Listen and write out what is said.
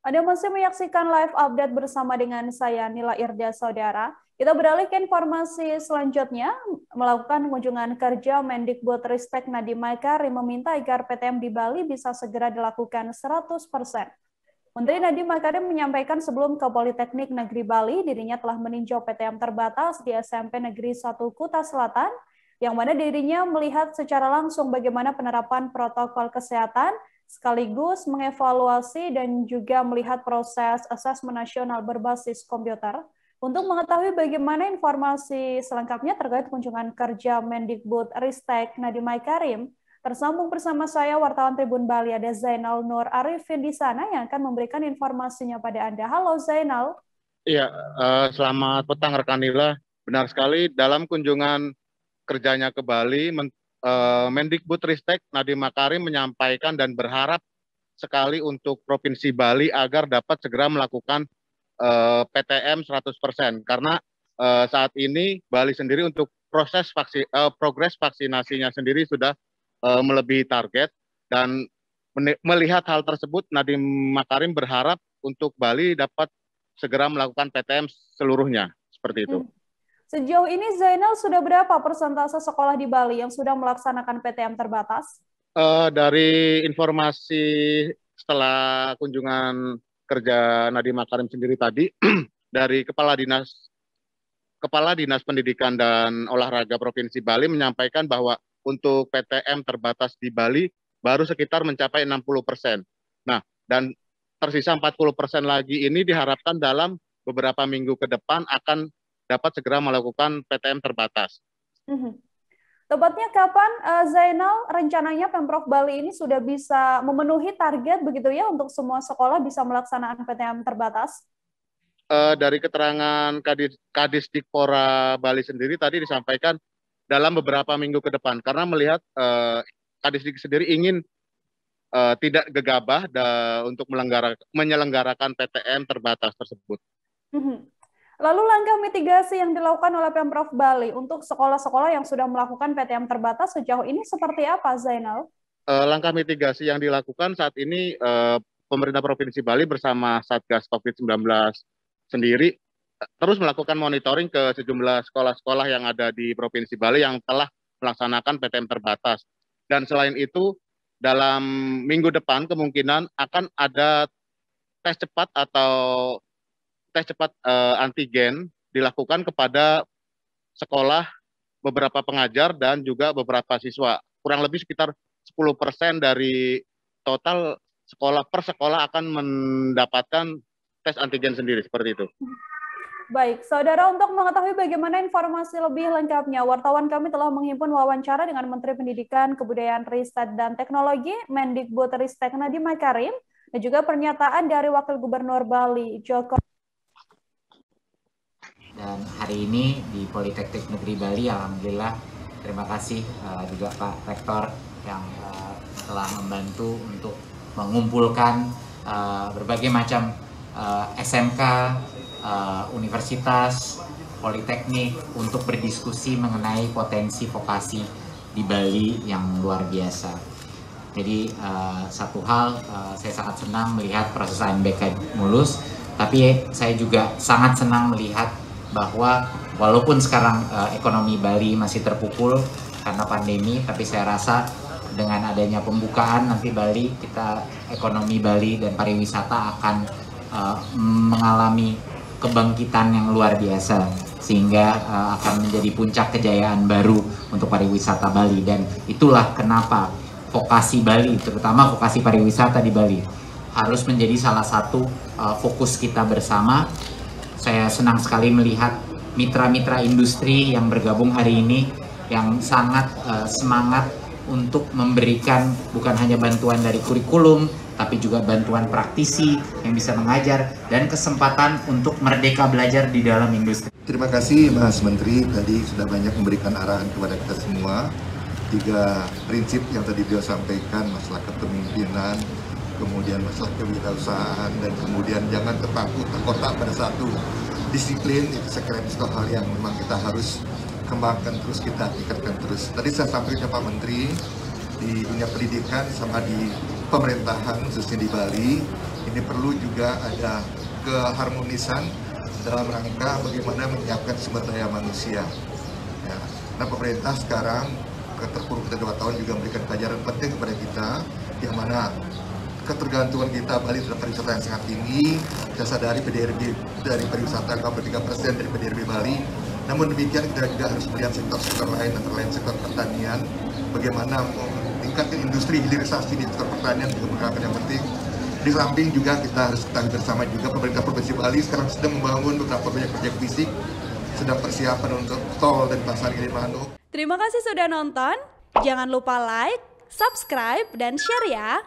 Anda masih menyaksikan live update bersama dengan saya, Nila Irda Saudara. Kita beralih ke informasi selanjutnya, melakukan kunjungan kerja Mendikbudristek Nadiem Makarim meminta agar PTM di Bali bisa segera dilakukan 100%. Menteri Nadiem Makarim menyampaikan sebelum ke Politeknik Negeri Bali, dirinya telah meninjau PTM terbatas di SMP Negeri 1 Kuta Selatan, yang mana dirinya melihat secara langsung bagaimana penerapan protokol kesehatan, sekaligus mengevaluasi dan juga melihat proses asesmen nasional berbasis komputer. Untuk mengetahui bagaimana informasi selengkapnya terkait kunjungan kerja Mendikbudristek Nadiem Makarim, tersambung bersama saya wartawan Tribun Bali ada Zainal Nur Arifin di sana yang akan memberikan informasinya pada Anda. Halo Zainal. Iya, selamat petang rekan Nila. Benar sekali, dalam kunjungan kerjanya ke Bali, Mendikbudristek Nadiem Makarim menyampaikan dan berharap sekali untuk Provinsi Bali agar dapat segera melakukan PTM 100%. Karena saat ini Bali sendiri untuk progres vaksinasinya sendiri sudah melebihi target, dan melihat hal tersebut Nadiem Makarim berharap untuk Bali dapat segera melakukan PTM seluruhnya, seperti itu. Sejauh ini Zainal sudah berapa persentase sekolah di Bali yang sudah melaksanakan PTM terbatas? Dari informasi setelah kunjungan kerja Nadiem Makarim sendiri tadi, dari Kepala Dinas Pendidikan dan Olahraga Provinsi Bali menyampaikan bahwa untuk PTM terbatas di Bali baru sekitar mencapai 60%. Nah, dan tersisa 40% lagi ini diharapkan dalam beberapa minggu ke depan akan dapat segera melakukan PTM terbatas. Tepatnya kapan, Zainal, rencananya Pemprov Bali ini sudah bisa memenuhi target begitu ya untuk semua sekolah bisa melaksanakan PTM terbatas? Dari keterangan Kadisdikpora Bali sendiri tadi disampaikan dalam beberapa minggu ke depan, karena melihat Kadisdik sendiri ingin tidak gegabah untuk menyelenggarakan PTM terbatas tersebut. Lalu langkah mitigasi yang dilakukan oleh Pemprov Bali untuk sekolah-sekolah yang sudah melakukan PTM terbatas sejauh ini seperti apa, Zainal? Langkah mitigasi yang dilakukan saat ini pemerintah Provinsi Bali bersama Satgas COVID-19 sendiri terus melakukan monitoring ke sejumlah sekolah-sekolah yang ada di Provinsi Bali yang telah melaksanakan PTM terbatas. Dan selain itu, dalam minggu depan kemungkinan akan ada tes cepat antigen dilakukan kepada sekolah, beberapa pengajar, dan juga beberapa siswa. Kurang lebih sekitar 10% dari total sekolah per sekolah akan mendapatkan tes antigen sendiri, seperti itu. Baik, saudara, untuk mengetahui bagaimana informasi lebih lengkapnya, wartawan kami telah menghimpun wawancara dengan Menteri Pendidikan, Kebudayaan, Riset, dan Teknologi, Mendikbudristek Nadiem Makarim, dan juga pernyataan dari Wakil Gubernur Bali, Joko. Dan hari ini di Politeknik Negeri Bali, alhamdulillah, terima kasih juga Pak Rektor yang telah membantu untuk mengumpulkan berbagai macam SMK, universitas, politeknik untuk berdiskusi mengenai potensi vokasi di Bali yang luar biasa. Jadi satu hal, saya sangat senang melihat proses ANBK mulus, tapi saya juga sangat senang melihat bahwa walaupun sekarang ekonomi Bali masih terpukul karena pandemi, tapi saya rasa dengan adanya pembukaan nanti ekonomi Bali dan pariwisata akan mengalami kebangkitan yang luar biasa, sehingga akan menjadi puncak kejayaan baru untuk pariwisata Bali. Dan itulah kenapa vokasi Bali, terutama vokasi pariwisata di Bali, harus menjadi salah satu fokus kita bersama. Saya senang sekali melihat mitra-mitra industri yang bergabung hari ini yang sangat semangat untuk memberikan bukan hanya bantuan dari kurikulum, tapi juga bantuan praktisi yang bisa mengajar dan kesempatan untuk merdeka belajar di dalam industri. Terima kasih Mas Menteri, tadi sudah banyak memberikan arahan kepada kita semua. 3 prinsip yang tadi beliau sampaikan, masalah kepemimpinan, kemudian masalah kewirausahaan, dan kemudian jangan terkotak pada satu disiplin. Itu saya kira itu hal yang memang kita harus kembangkan terus, kita tingkatkan terus. Tadi saya sampaikan Pak Menteri, di dunia pendidikan sama di pemerintahan khususnya di Bali, Ini perlu juga ada keharmonisan dalam rangka bagaimana menyiapkan sumber daya manusia. Ya. Nah, pemerintah sekarang terpuruk kita 2 tahun juga memberikan pelajaran penting kepada kita, yang mana ketergantungan kita Bali terhadap pariwisata yang sangat tinggi. Kita sadari PDRB dari pariwisata 53% dari PDRB Bali. Namun demikian kita juga harus melihat sektor-sektor lain, antara lain sektor pertanian. Bagaimana meningkatkan industri hilirisasi di sektor pertanian juga merupakan yang penting. Di samping juga kita harus ketahui bersama juga pemerintah Provinsi Bali sekarang sedang membangun beberapa proyek fisik, sedang persiapan untuk tol dan pasar Gilimanuk. Terima kasih sudah nonton. Jangan lupa like, subscribe, dan share ya.